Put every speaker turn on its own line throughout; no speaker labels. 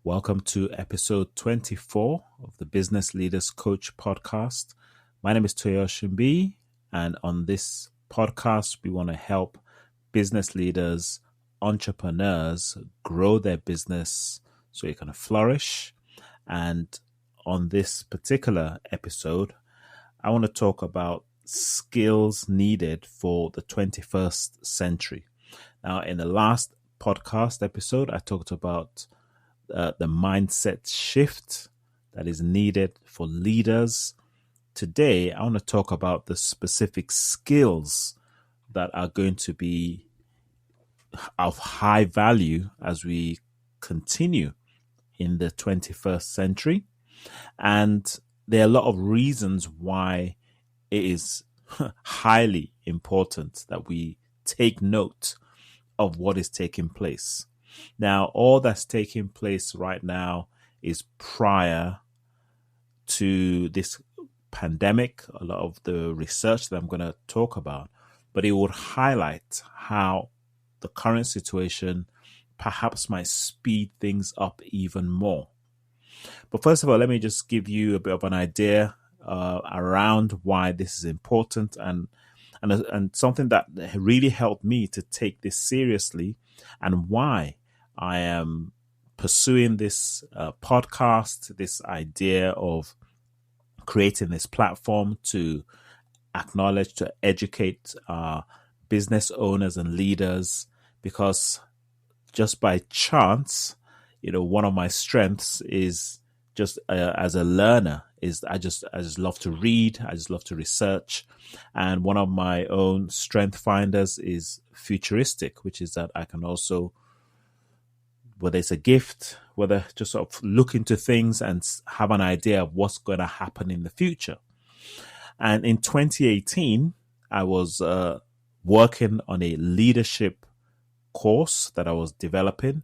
Welcome to episode 24 of the Business Leaders Coach podcast. My name is Toyoshi B, and on this podcast, we want to help business leaders, entrepreneurs grow their business so it can flourish. And on this particular episode, I want to talk about skills needed for the 21st century. Now, in the last podcast episode, I talked about the mindset shift that is needed for leaders. Today, I want to talk about the specific skills that are going to be of high value as we continue in the 21st century. And there are a lot of reasons why it is highly important that we take note of what is taking place. Now, all that's taking place right now is prior to this pandemic, a lot of the research that I'm going to talk about, but it would highlight how the current situation perhaps might speed things up even more. But first of all, let me just give you a bit of an idea around why this is important and something that really helped me to take this seriously and why I am pursuing this podcast, this idea of creating this platform to acknowledge, to educate business owners and leaders, because just by chance, one of my strengths is just as a learner is I just love to read. I just love to research. And one of my own strength finders is futuristic, which is that I can also, whether it's a gift, whether just sort of look into things and have an idea of what's going to happen in the future. And in 2018, I was working on a leadership course that I was developing.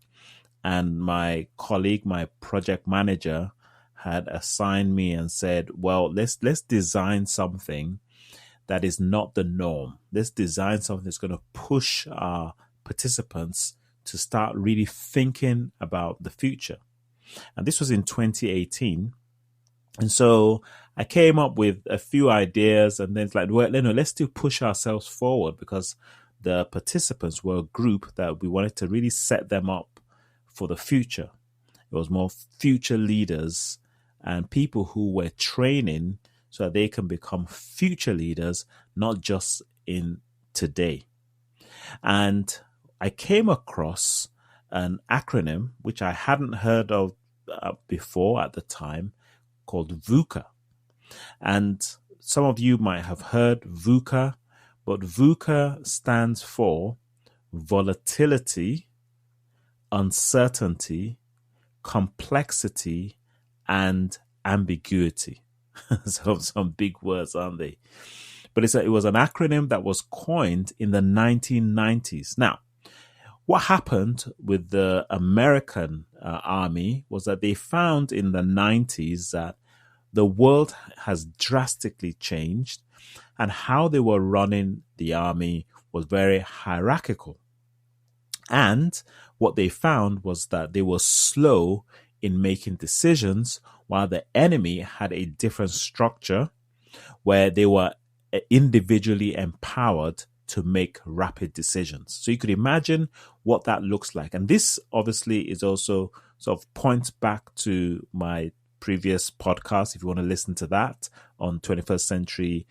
And my colleague, my project manager, had assigned me and said, well, let's design something that is not the norm. Let's design something that's going to push our participants to start really thinking about the future. And this was in 2018. And so I came up with a few ideas, and then it's like, well, let's still push ourselves forward, because the participants were a group that we wanted to really set them up for the future. It was more future leaders and people who were training so that they can become future leaders, not just in today. And I came across an acronym which I hadn't heard of before at the time, called VUCA. And some of you might have heard VUCA, but VUCA stands for volatility, uncertainty, complexity, and ambiguity. Some big words, aren't they? But it was an acronym that was coined in the 1990s. Now, what happened with the American army was that they found in the 90s that the world has drastically changed, and how they were running the army was very hierarchical. And what they found was that they were slow in making decisions, while the enemy had a different structure where they were individually empowered to make rapid decisions. So you could imagine what that looks like. And this obviously is also sort of points back to my previous podcast, if you want to listen to that, on 21st century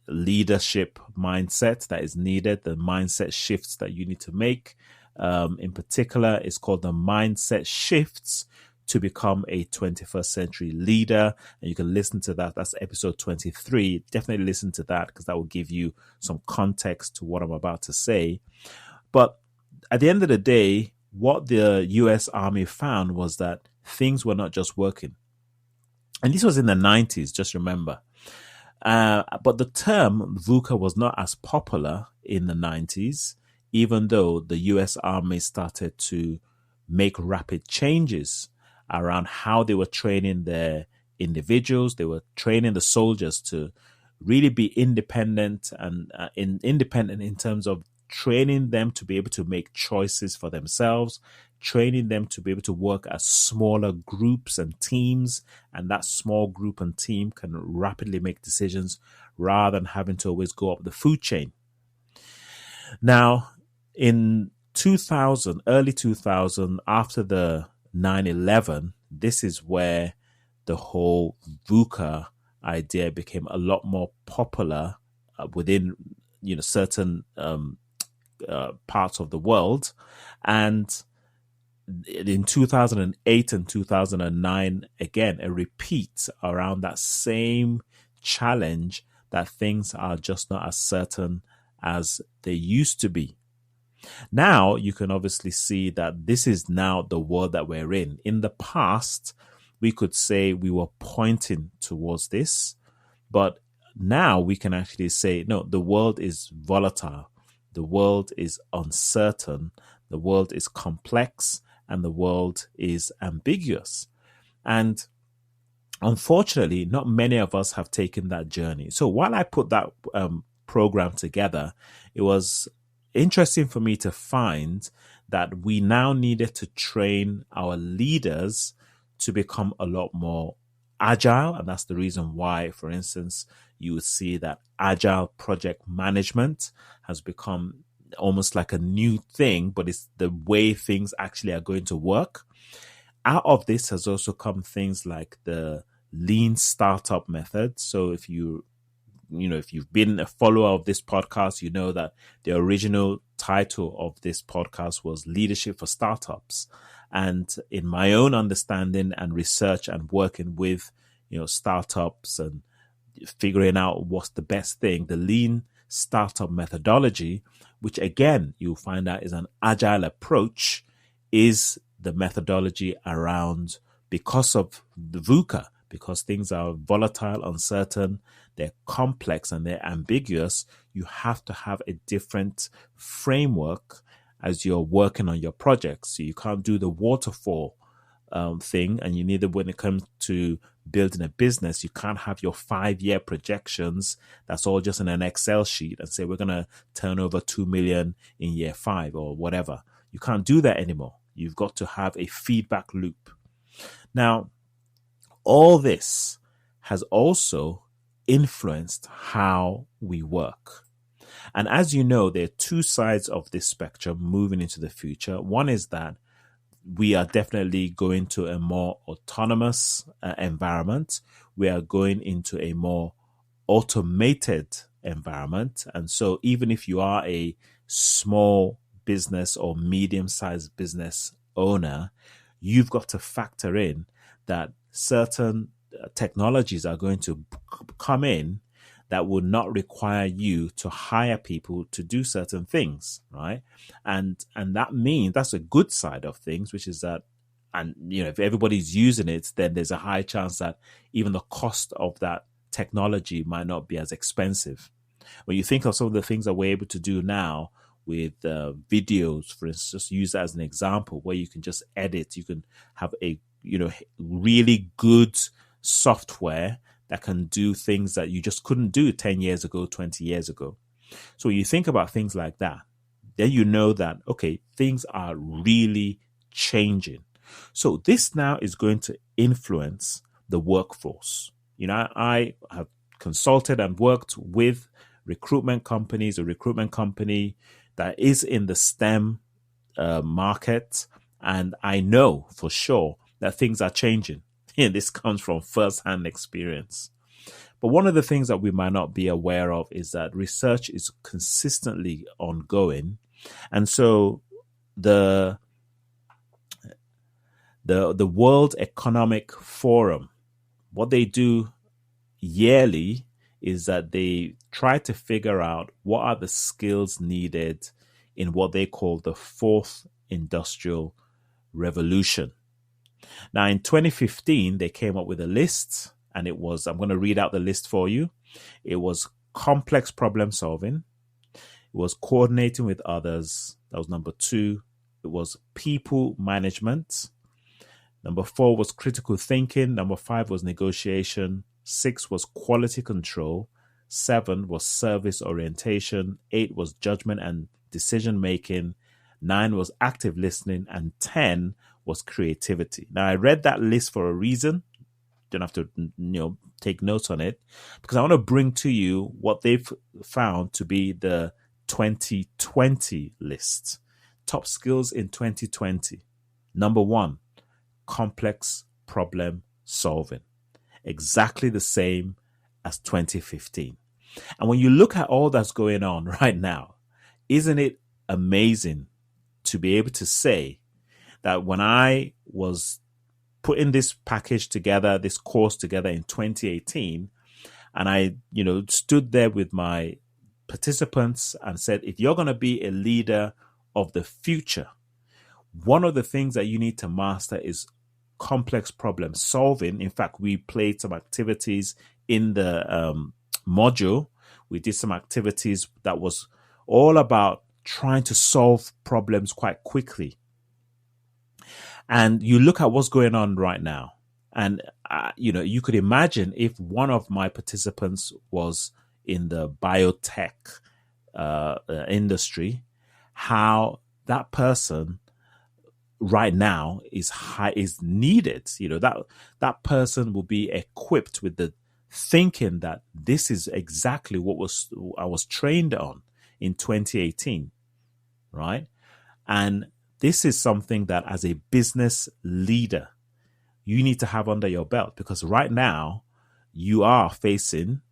leadership mindset that is needed, the mindset shifts that you need to make. In particular, it's called the Mindset Shifts to Become a 21st Century Leader. And you can listen to that. That's episode 23. Definitely listen to that, because that will give you some context to what I'm about to say. But at the end of the day, what the US Army found was that things were not just working. And this was in the 90s, just remember. But the term VUCA was not as popular in the 90s, even though the US Army started to make rapid changes around how they were training their individuals. They were training the soldiers to really be independent and independent in terms of training them to be able to make choices for themselves, training them to be able to work as smaller groups and teams, and that small group and team can rapidly make decisions rather than having to always go up the food chain. Now, in 2000, early 2000, after the 9/11, this is where the whole VUCA idea became a lot more popular within certain parts of the world. And in 2008 and 2009, again, a repeat around that same challenge that things are just not as certain as they used to be. Now, you can obviously see that this is now the world that we're in. In the past, we could say we were pointing towards this, but now we can actually say, no, the world is volatile. The world is uncertain. The world is complex, and the world is ambiguous. And unfortunately, not many of us have taken that journey. So while I put that program together, it was interesting for me to find that we now needed to train our leaders to become a lot more agile. And that's the reason why, for instance, you would see that agile project management has become almost like a new thing, but it's the way things actually are going to work. Out of this has also come things like the lean startup method. So if you've been a follower of this podcast, you know that the original title of this podcast was Leadership for Startups. And in my own understanding and research and working with, startups and figuring out what's the best thing, the lean startup methodology, which again, you'll find out is an agile approach, is the methodology around, because of the VUCA, because things are volatile, uncertain, they're complex and they're ambiguous, you have to have a different framework as you're working on your projects. So you can't do the waterfall thing, and you need it when it comes to building a business. You can't have your 5-year projections that's all just in an Excel sheet and say we're going to turn over 2 million in year 5 or whatever. You can't do that anymore. You've got to have a feedback loop. Now, all this has also influenced how we work. And as you know, there are two sides of this spectrum moving into the future. One is that we are definitely going to a more autonomous environment. We are going into a more automated environment. And so even if you are a small business or medium-sized business owner, you've got to factor in that certain technologies are going to come in that will not require you to hire people to do certain things, right? And that means that's a good side of things, which is that, and if everybody's using it, then there's a high chance that even the cost of that technology might not be as expensive. When you think of some of the things that we're able to do now with videos, for instance, just use that as an example, where you can just edit, you can have a really good software that can do things that you just couldn't do 10 years ago, 20 years ago. So when you think about things like that, then you know that, okay, things are really changing. So this now is going to influence the workforce. I have consulted and worked with recruitment companies, a recruitment company that is in the STEM market, and I know for sure that things are changing. And this comes from first-hand experience. But one of the things that we might not be aware of is that research is consistently ongoing. And so the World Economic Forum, what they do yearly is that they try to figure out what are the skills needed in what they call the fourth industrial revolution. Now, in 2015, they came up with a list, and it was, I'm going to read out the list for you. It was complex problem solving. It was coordinating with others. That was number 2. It was people management. Number 4 was critical thinking. Number 5 was negotiation. 6 was quality control. 7 was service orientation. 8 was judgment and decision making, 9 was active listening, and 10 was creativity. Now, I read that list for a reason. Don't have to, take notes on it, because I want to bring to you what they've found to be the 2020 list. Top skills in 2020. Number 1, complex problem solving. Exactly the same as 2015. And when you look at all that's going on right now, isn't it amazing to be able to say that when I was putting this package together, this course together in 2018, and I, stood there with my participants and said, if you're going to be a leader of the future, one of the things that you need to master is complex problem solving. In fact, we played some activities in the module. We did some activities that was all about trying to solve problems quite quickly. And you look at what's going on right now, and you could imagine if one of my participants was in the biotech industry, how that person right now is needed. That person will be equipped with the thinking that this is exactly what I was trained on in 2018, right? And this is something that as a business leader, you need to have under your belt, because right now you are facing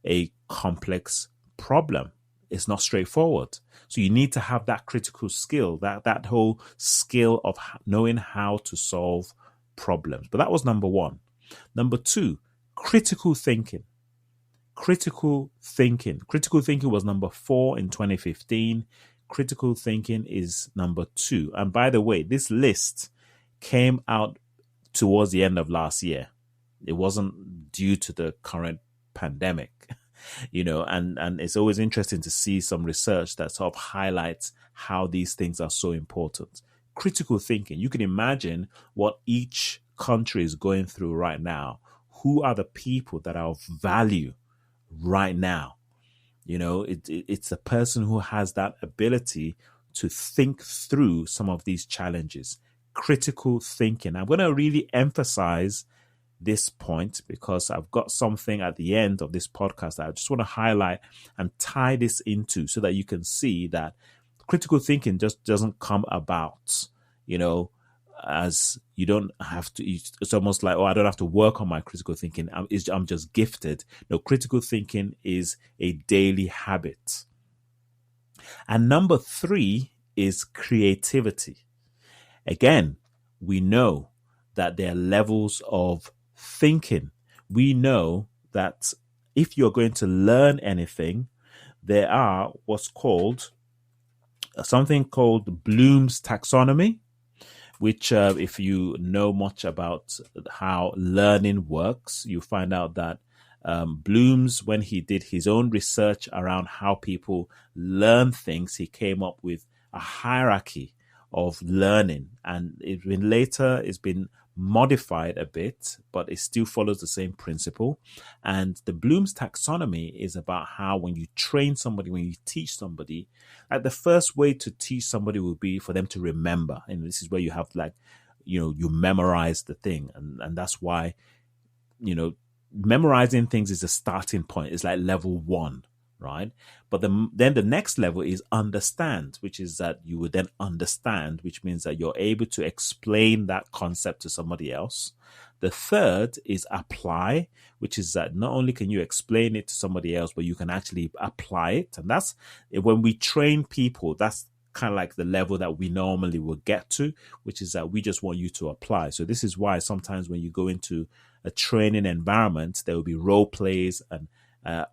a complex problem. It's not straightforward. So you need to have that critical skill, that whole skill of knowing how to solve problems. But that was number 1. Number 2, critical thinking. Critical thinking was number 4 in 2015. Critical thinking is number 2. And by the way, this list came out towards the end of last year. It wasn't due to the current pandemic, and it's always interesting to see some research that sort of highlights how these things are so important. Critical thinking. You can imagine what each country is going through right now. Who are the people that are of value right now? It's a person who has that ability to think through some of these challenges. Critical thinking. I'm going to really emphasize this point because I've got something at the end of this podcast that I just want to highlight and tie this into, so that you can see that critical thinking just doesn't come about, as you don't have to. It's almost like, I don't have to work on my critical thinking. I'm just gifted. No, critical thinking is a daily habit. And number 3 is creativity. Again, we know that there are levels of thinking. We know that if you're going to learn anything, there are something called Bloom's taxonomy, which if you know much about how learning works, you find out that Bloom's, when he did his own research around how people learn things, he came up with a hierarchy of learning, and it's been modified a bit, but it still follows the same principle. And the Bloom's taxonomy is about how when you train somebody, when you teach somebody, like the first way to teach somebody will be for them to remember. And this is where you have you memorize the thing. And that's why, memorizing things is a starting point. It's like level 1. Right. But then the next level is understand, which is that you would then understand, which means that you're able to explain that concept to somebody else. The third is apply, which is that not only can you explain it to somebody else, but you can actually apply it. And that's when we train people, that's kind of like the level that we normally will get to, which is that we just want you to apply. So this is why sometimes when you go into a training environment, there will be role plays and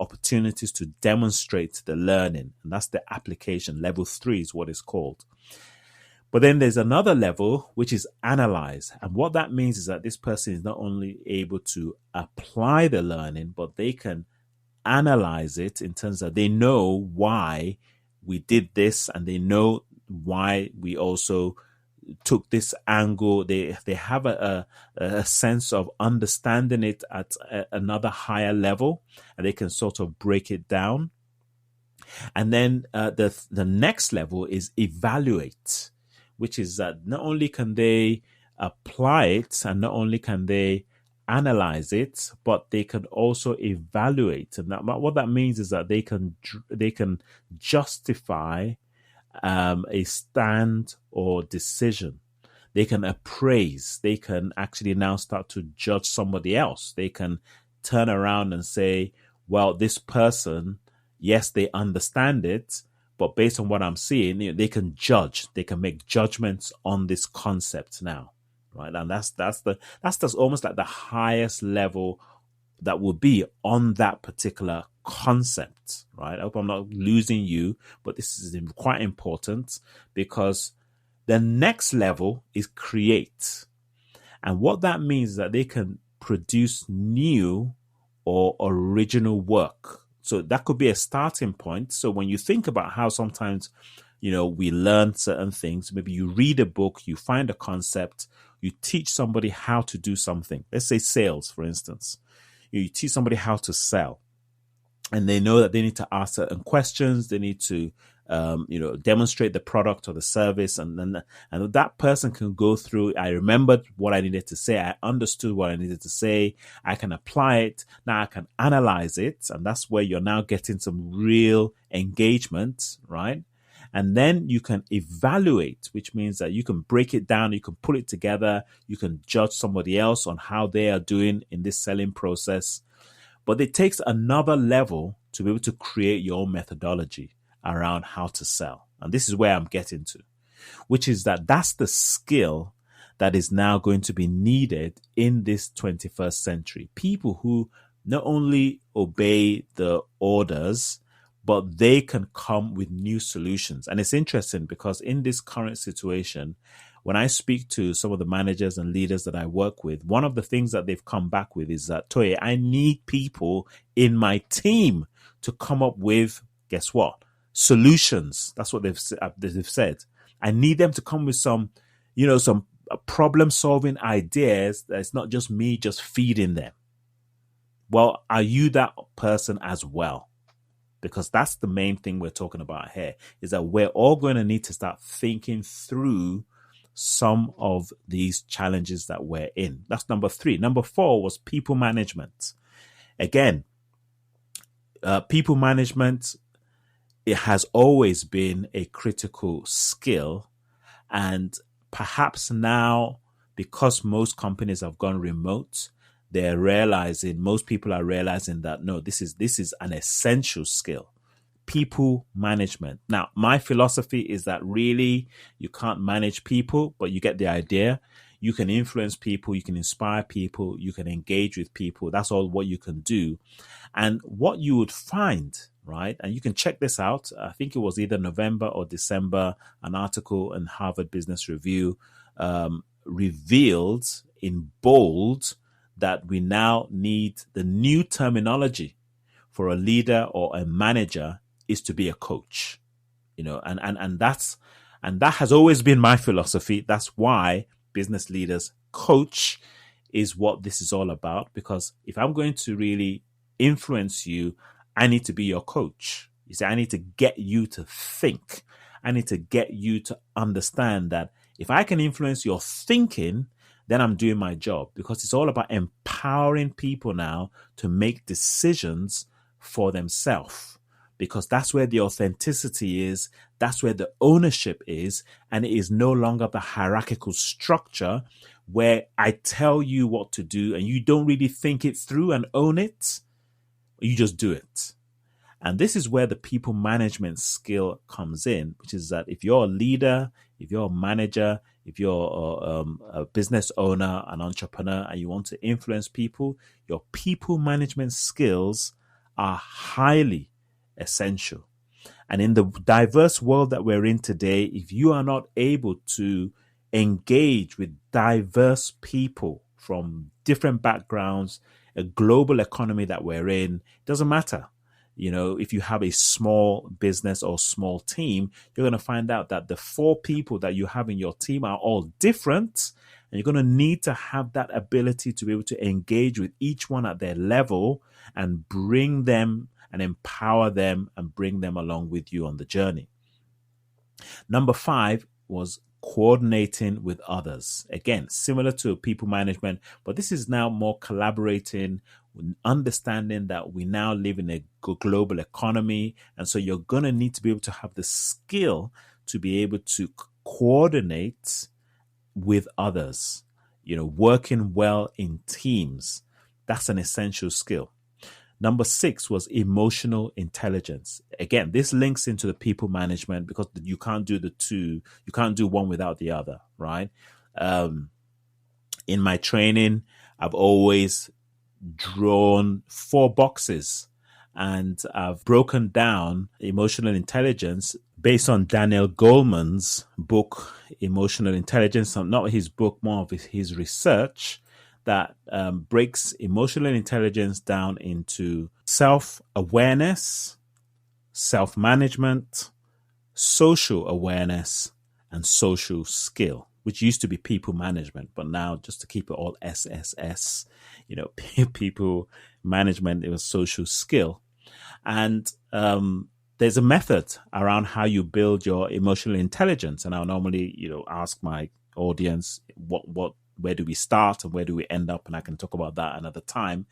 opportunities to demonstrate the learning. And that's the application. Level 3 is what it's called. But then there's another level, which is analyze. And what that means is that this person is not only able to apply the learning, but they can analyze it in terms of they know why we did this, and they know why we also took this angle. They have a sense of understanding it at another higher level, and they can sort of break it down. And then the next level is evaluate, which is that not only can they apply it and not only can they analyze it, but they can also evaluate. And what that means is that they can justify a stand or decision. They can appraise. They can actually now start to judge somebody else. They can turn around and say, well, this person, yes, they understand it, but based on what I'm seeing, they can judge. They can make judgments on this concept now, right? And that's almost like the highest level that will be on that particular concept, right? I hope I'm not losing you, but this is quite important because the next level is create. And what that means is that they can produce new or original work. So that could be a starting point. So when you think about how sometimes, we learn certain things, maybe you read a book, you find a concept, you teach somebody how to do something. Let's say sales, for instance. You teach somebody how to sell, and they know that they need to ask certain questions. They need to, demonstrate the product or the service, and that person can go through. I remembered what I needed to say. I understood what I needed to say. I can apply it. Now I can analyze it, and that's where you're now getting some real engagement, right? And then you can evaluate, which means that you can break it down, you can pull it together, you can judge somebody else on how they are doing in this selling process. But it takes another level to be able to create your own methodology around how to sell. And this is where I'm getting to, which is that's the skill that is now going to be needed in this 21st century. People who not only obey the orders, but they can come with new solutions. And it's interesting because in this current situation, when I speak to some of the managers and leaders that I work with, one of the things that they've come back with is that, Toye, I need people in my team to come up with, guess what? Solutions. That's what they've said. I need them to come with some problem solving ideas. It's not just me just feeding them. Well, are you that person as well? Because that's the main thing we're talking about here, is that we're all going to need to start thinking through some of these challenges that we're in. That's number 3. Number 4 was people management. Again, people management, it has always been a critical skill. And perhaps now, because most companies have gone remote, most people are realizing that, no, this is an essential skill. People management. Now, my philosophy is that really you can't manage people, but you get the idea. You can influence people, you can inspire people, you can engage with people. That's all what you can do. And what you would find, right? And you can check this out. I think it was either November or December, an article in Harvard Business Review revealed in bold that we now need the new terminology for a leader or a manager is to be a coach, and that has always been my philosophy. That's why business leaders coach is what this is all about, because if I'm going to really influence you, I need to be your coach. You see, I need to get you to think. I need to get you to understand that if I can influence your thinking, then I'm doing my job, because it's all about empowering people now to make decisions for themselves, because that's where the authenticity is. That's where the ownership is. And it is no longer the hierarchical structure where I tell you what to do and you don't really think it through and own it. You just do it. And this is where the people management skill comes in, which is that if you're a leader, if you're a manager, if you're a business owner, an entrepreneur, and you want to influence people, your people management skills are highly essential. And in the diverse world that we're in today, if you are not able to engage with diverse people from different backgrounds, a global economy that we're in, it doesn't matter. If you have a small business or small team, you're going to find out that the 4 people that you have in your team are all different. And you're going to need to have that ability to be able to engage with each one at their level and bring them and empower them and bring them along with you on the journey. Number 5 was coordinating with others. Again, similar to people management, but this is now more collaborating, understanding that we now live in a global economy. And so you're going to need to be able to have the skill to be able to coordinate with others, working well in teams. That's an essential skill. Number 6 was emotional intelligence. Again, this links into the people management because you can't do the two. You can't do one without the other, right? In my training, I've always drawn 4 boxes, and I've broken down emotional intelligence based on Daniel Goleman's book, Emotional Intelligence. Not his book, more of his research that breaks emotional intelligence down into self-awareness, self-management, social awareness, and social skill, which used to be people management, but now just to keep it all SSS, people management, it was social skill. And there's a method around how you build your emotional intelligence. And I'll normally, ask my audience, where do we start and where do we end up? And I can talk about that another time.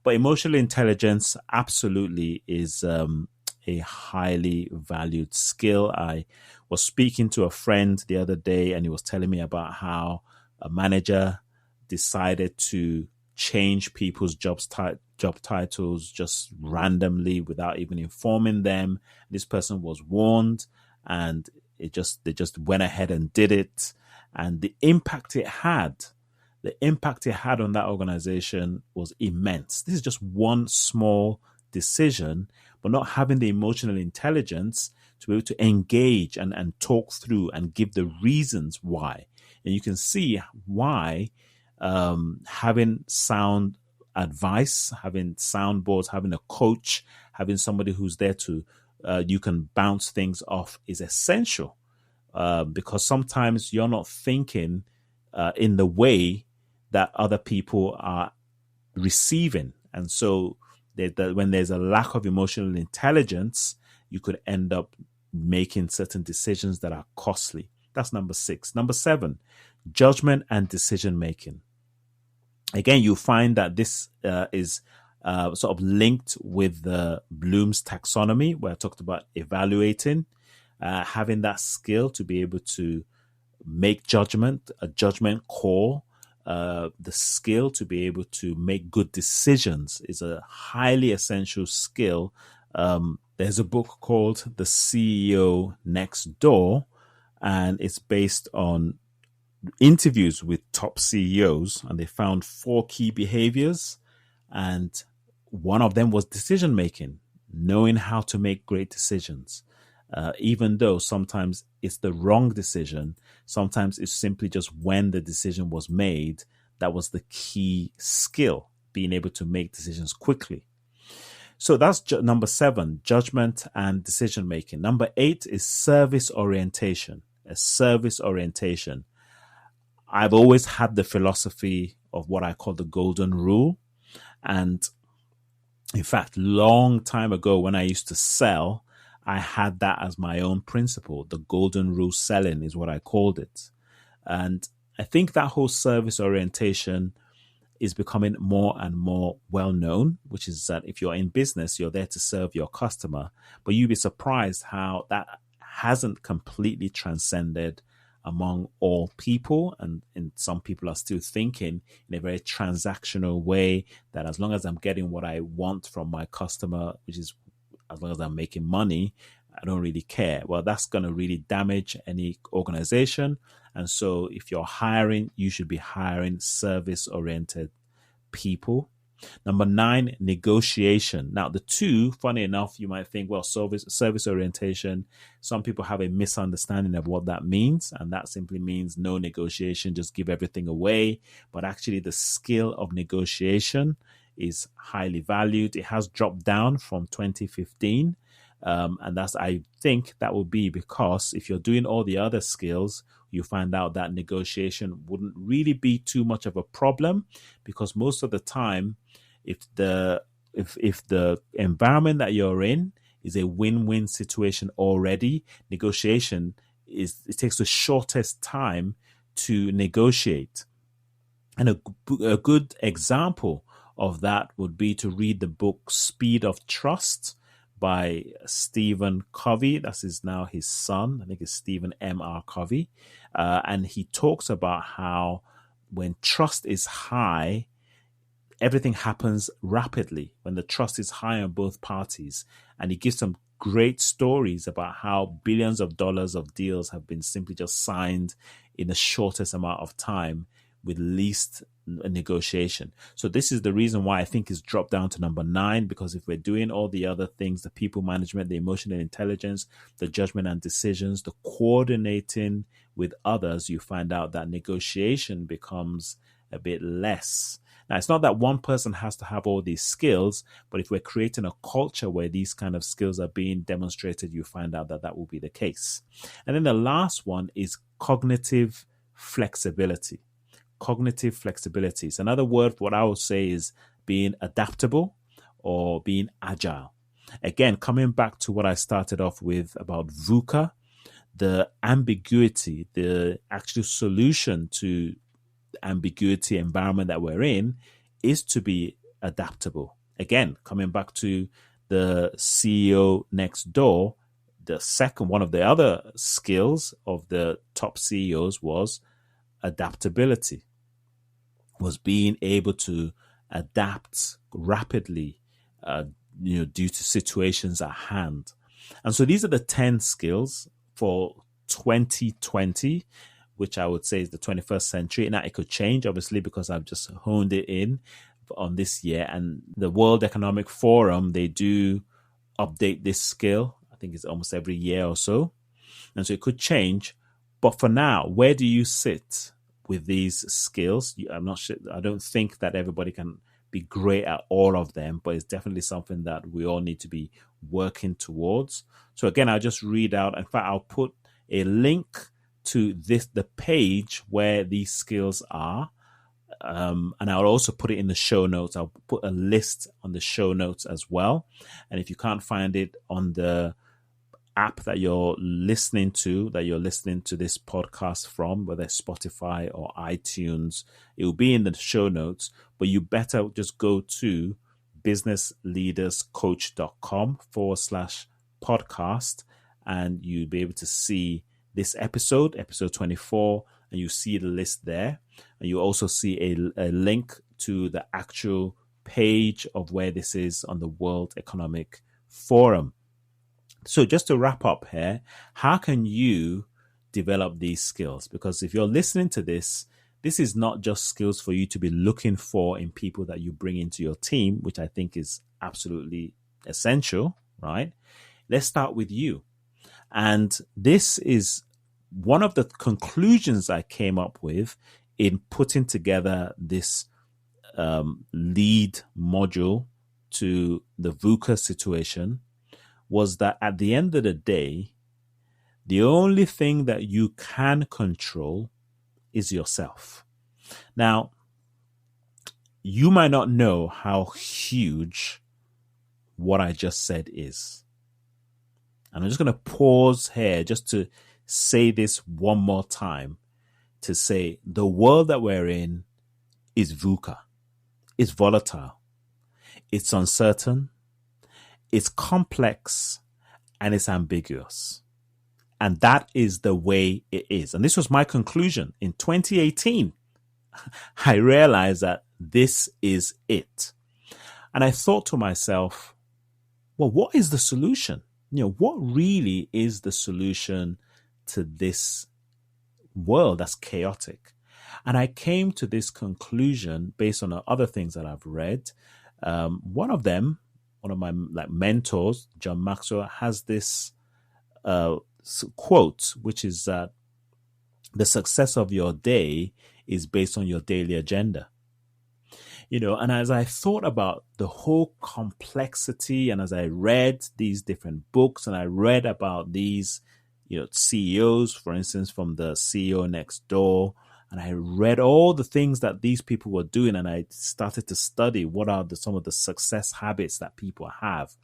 But emotional intelligence absolutely is a highly valued skill. I was speaking to a friend the other day, and he was telling me about how a manager decided to change people's job titles just randomly without even informing them. This person was warned, and they just went ahead and did it. And the impact it had on that organization was immense. This is just one small decision, but not having the emotional intelligence to be able to engage and talk through and give the reasons why. And you can see why having sound advice, having soundboards, having a coach, having somebody who's there to you can bounce things off is essential. Because sometimes you're not thinking in the way that other people are receiving. And so when there's a lack of emotional intelligence, you could end up making certain decisions that are costly. That's number 6. Number 7, judgment and decision making. Again, you find that this is sort of linked with the Bloom's taxonomy, where I talked about evaluating. Having that skill to be able to make a judgment call, the skill to be able to make good decisions is a highly essential skill. There's a book called The CEO Next Door, and it's based on interviews with top CEOs, and they found 4 key behaviors, and one of them was decision making, knowing how to make great decisions. Even though sometimes it's the wrong decision, sometimes it's simply just when the decision was made, that was the key skill, being able to make decisions quickly. So that's number 7, judgment and decision making. Number 8 is service orientation. I've always had the philosophy of what I call the golden rule. And in fact, long time ago when I used to sell, I had that as my own principle. The golden rule selling is what I called it. And I think that whole service orientation is becoming more and more well known, which is that if you're in business, you're there to serve your customer. But you'd be surprised how that hasn't completely transcended among all people. And some people are still thinking in a very transactional way that as long as I'm getting what I want from my customer, which is as long as I'm making money, I don't really care. Well, that's going to really damage any organization. And so if you're hiring, you should be hiring service-oriented people. Number 9, negotiation. Now, the 2, funny enough, you might think, well, service orientation, some people have a misunderstanding of what that means. And that simply means no negotiation, just give everything away. But actually, the skill of negotiation is highly valued. It has dropped down from 2015. And I think that will be because if you're doing all the other skills, you find out that negotiation wouldn't really be too much of a problem, because most of the time, if the if the environment that you're in is a win-win situation already, negotiation it takes the shortest time to negotiate. And a good example of that would be to read the book Speed of Trust by Stephen Covey. Now his son. I think it's Stephen M.R. Covey. And he talks about how when trust is high, everything happens rapidly when the trust is high on both parties. And he gives some great stories about how billions of dollars of deals have been simply just signed in the shortest amount of time with least negotiation. So this is the reason why I think it's dropped down to number 9, because if we're doing all the other things, the people management, the emotional intelligence, the judgment and decisions, the coordinating with others, you find out that negotiation becomes a bit less. Now, it's not that one person has to have all these skills, but if we're creating a culture where these kind of skills are being demonstrated, you find out that that will be the case. And then the last one is cognitive flexibility. Cognitive flexibility. So another word for what I would say is being adaptable or being agile. Again, coming back to what I started off with about VUCA, the ambiguity, the actual solution to ambiguity environment that we're in is to be adaptable. Again, coming back to the CEO next door, the second one of the other skills of the top CEOs was adaptability, was being able to adapt rapidly, due to situations at hand. And so these are the 10 skills for 2020, which I would say is the 21st century. Now, it could change, obviously, because I've just honed it in on this year. And the World Economic Forum, they do update this skill. I think it's almost every year or so. And so it could change. But for now, where do you sit with these skills? I'm not sure. I don't think that everybody can be great at all of them, but it's definitely something that we all need to be working towards. So again, I'll just read out. In fact, I'll put a link to the page where these skills are. And I'll also put it in the show notes. I'll put a list on the show notes as well. And if you can't find it on the app that you're listening to this podcast from, whether it's Spotify or iTunes, it will be in the show notes. But you better just go to businessleaderscoach.com/podcast, and you'll be able to see this episode 24, and you see the list there. And you also see a link to the actual page of where this is on the World Economic Forum. So just to wrap up here, how can you develop these skills? Because if you're listening to this is not just skills for you to be looking for in people that you bring into your team, which I think is absolutely essential, right? Let's start with you. And this is one of the conclusions I came up with in putting together this lead module to the VUCA situation, was that at the end of the day, the only thing that you can control is yourself. Now, you might not know how huge what I just said is. And I'm just going to pause here just to say this one more time, to say the world that we're in is VUCA. It's volatile. It's uncertain. It's complex, and it's ambiguous. And that is the way it is. And this was my conclusion. In 2018, I realized that this is it. And I thought to myself, well, what is the solution? What really is the solution to this world that's chaotic? And I came to this conclusion based on other things that I've read. One of my mentors, John Maxwell, has this quote, which is that the success of your day is based on your daily agenda. And as I thought about the whole complexity, and as I read these different books, and I read about these, CEOs, for instance, from the CEO next door, And I read all the things that these people were doing, and I started to study what are some of the success habits that people have.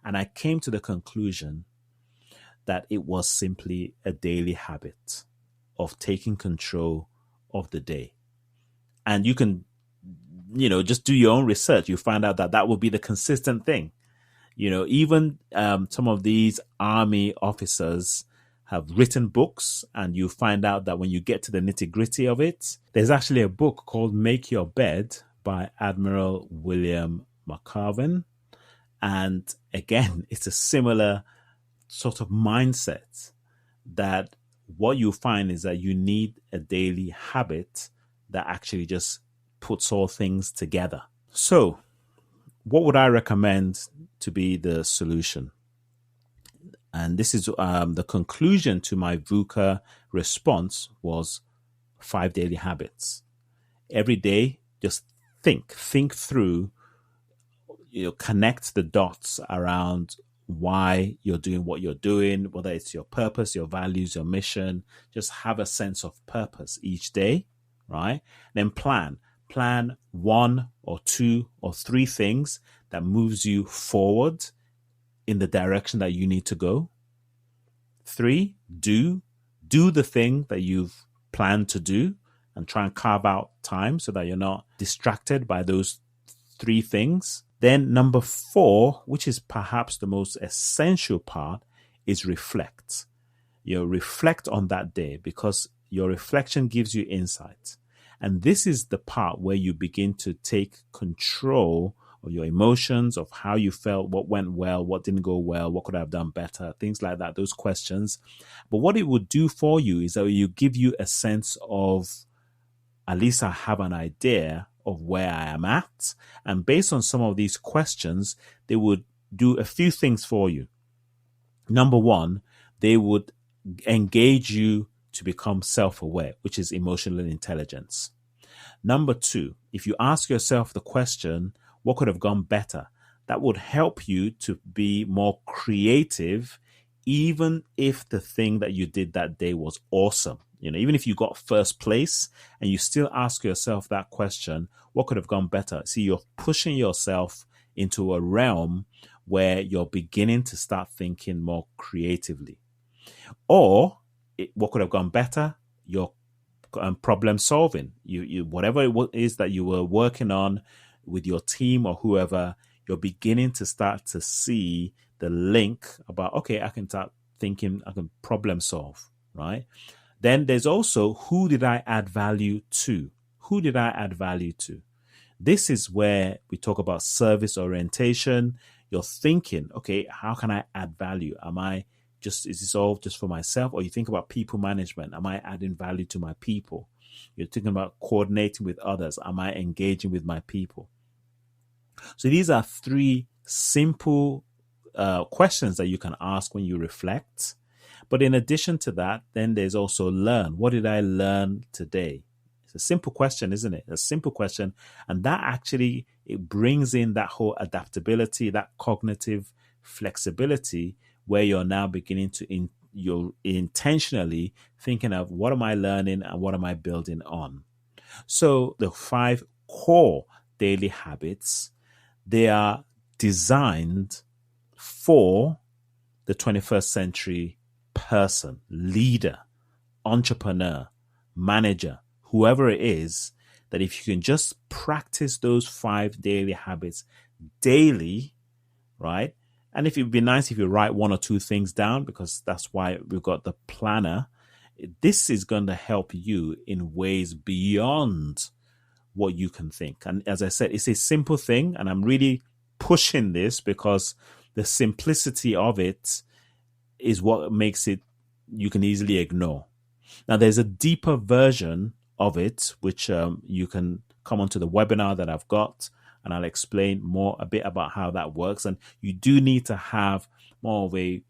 And I came to the conclusion that it was simply a daily habit of taking control of the day. And you can, just do your own research. You find out that that will be the consistent thing. Even some of these army officers have written books, and you find out that when you get to the nitty-gritty of it, there's actually a book called Make Your Bed by Admiral William McCarven. And again, it's a similar sort of mindset that what you find is that you need a daily habit that actually just puts all things together. So what would I recommend to be the solution? And this is the conclusion to my VUCA response was 5 daily habits. Every day, just think through, connect the dots around why you're doing what you're doing, whether it's your purpose, your values, your mission. Just have a sense of purpose each day, right? Then plan 1 or 2 or 3 things that moves you forward in the direction that you need to go. 3, do the thing that you've planned to do, and try and carve out time so that you're not distracted by those 3 things. Then number 4, which is perhaps the most essential part, is reflect. Reflect on that day, because your reflection gives you insight. And this is the part where you begin to take control of your emotions, of how you felt, what went well, what didn't go well, what could I have done better, things like that, those questions. But what it would do for you is that it will give you a sense of, at least I have an idea of where I am at. And based on some of these questions, they would do a few things for you. Number 1, they would engage you to become self-aware, which is emotional intelligence. Number 2, if you ask yourself the question, what could have gone better? That would help you to be more creative, even if the thing that you did that day was awesome. Even if you got first place and you still ask yourself that question, what could have gone better? See, you're pushing yourself into a realm where you're beginning to start thinking more creatively. Or what could have gone better? Your problem solving. You whatever it is that you were working on with your team or whoever, you're beginning to start to see the link about, okay, I can start thinking, I can problem solve, right? Then there's also, who did I add value to? Who did I add value to? This is where we talk about service orientation. You're thinking, okay, how can I add value? Is this all just for myself? Or you think about people management. Am I adding value to my people? You're thinking about coordinating with others. Am I engaging with my people? So these are 3 simple questions that you can ask when you reflect. But in addition to that, then there's also learn. What did I learn today? It's a simple question, isn't it? A simple question. And that actually, it brings in that whole adaptability, that cognitive flexibility, where you're now beginning to, you're intentionally thinking of, what am I learning and what am I building on? So the 5 core daily habits, they are designed for the 21st century person, leader, entrepreneur, manager, whoever it is, that if you can just practice those 5 daily habits daily, right? And if it'd be nice if you write 1 or 2 things down, because that's why we've got the planner. This is going to help you in ways beyond what you can think. And as I said, it's a simple thing, and I'm really pushing this because the simplicity of it is what makes it, you can easily ignore. Now, there's a deeper version of it, which you can come onto the webinar that I've got, and I'll explain a bit about how that works. And you do need to have more of a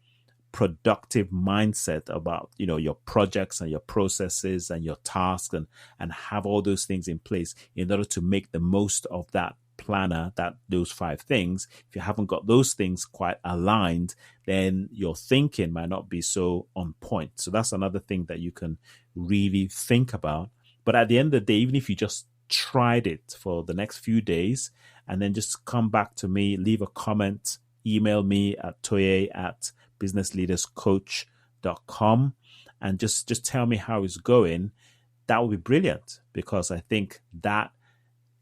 productive mindset about, your projects and your processes and your tasks, and have all those things in place in order to make the most of that planner, those 5 things. If you haven't got those things quite aligned, then your thinking might not be so on point. So that's another thing that you can really think about. But at the end of the day, even if you just tried it for the next few days and then just come back to me, leave a comment, email me at toye@businessleaderscoach.com and just tell me how it's going, that would be brilliant, because I think that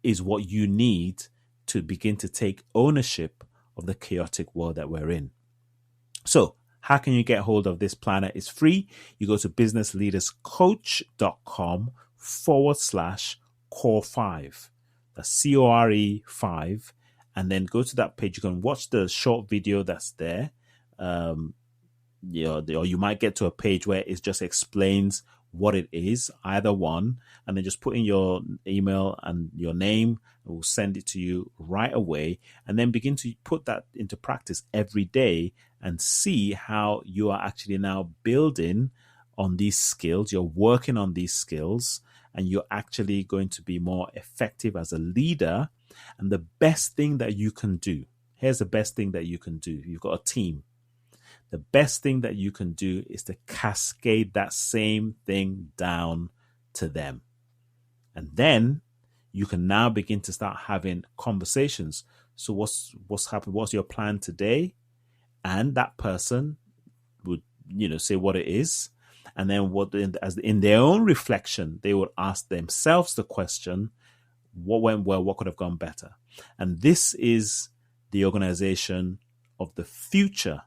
is what you need to begin to take ownership of the chaotic world that we're in. So how can you get hold of this planner? It's free. You go to businessleaderscoach.com/core5. That's CORE5. And then go to that page. You can watch the short video that's there. Or you might get to a page where it just explains what it is, either one, and then just put in your email and your name, and we'll send it to you right away, and then begin to put that into practice every day and see how you are actually now building on these skills. You're working on these skills, and you're actually going to be more effective as a leader. And the best thing that you can do, here's the best thing that you can do. You've got a team. The best thing that you can do is to cascade that same thing down to them. And then you can now begin to start having conversations. So what's happened? What's your plan today? And that person would, say what it is. And then as in their own reflection, they would ask themselves the question, what went well? What could have gone better? And this is the organization of the future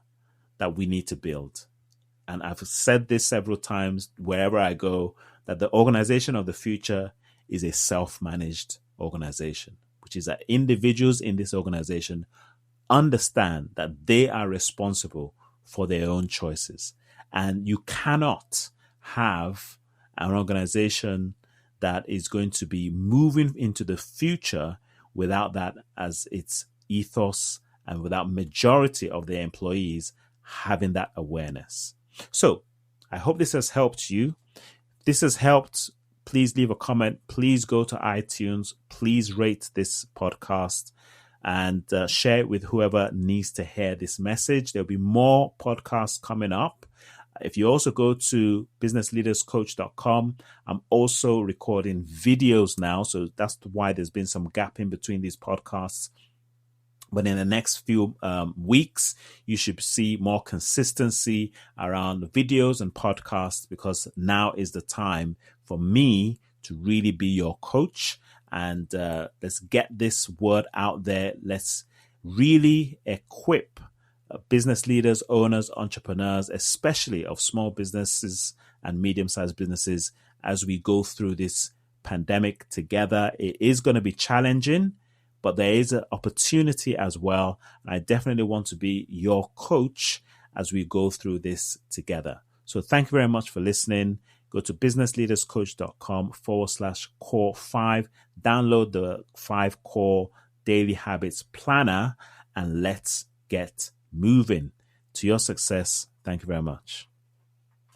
that we need to build. And I've said this several times wherever I go, that the organization of the future is a self-managed organization, which is that individuals in this organization understand that they are responsible for their own choices. And you cannot have an organization that is going to be moving into the future without that as its ethos and without majority of the employees having that awareness. So I hope this has helped you. If this has helped, please leave a comment. Please go to iTunes. Please rate this podcast and share it with whoever needs to hear this message. There'll be more podcasts coming up. If you also go to businessleaderscoach.com, I'm also recording videos now. So that's why there's been some gap in between these podcasts. But in the next few weeks, you should see more consistency around videos and podcasts, because now is the time for me to really be your coach. And let's get this word out there. Let's really equip business leaders, owners, entrepreneurs, especially of small businesses and medium-sized businesses, as we go through this pandemic together. It is going to be challenging, but there is an opportunity as well. And I definitely want to be your coach as we go through this together. So thank you very much for listening. Go to businessleaderscoach.com/core5, download the 5 Core Daily Habits Planner, and let's get moving to your success. Thank you very much.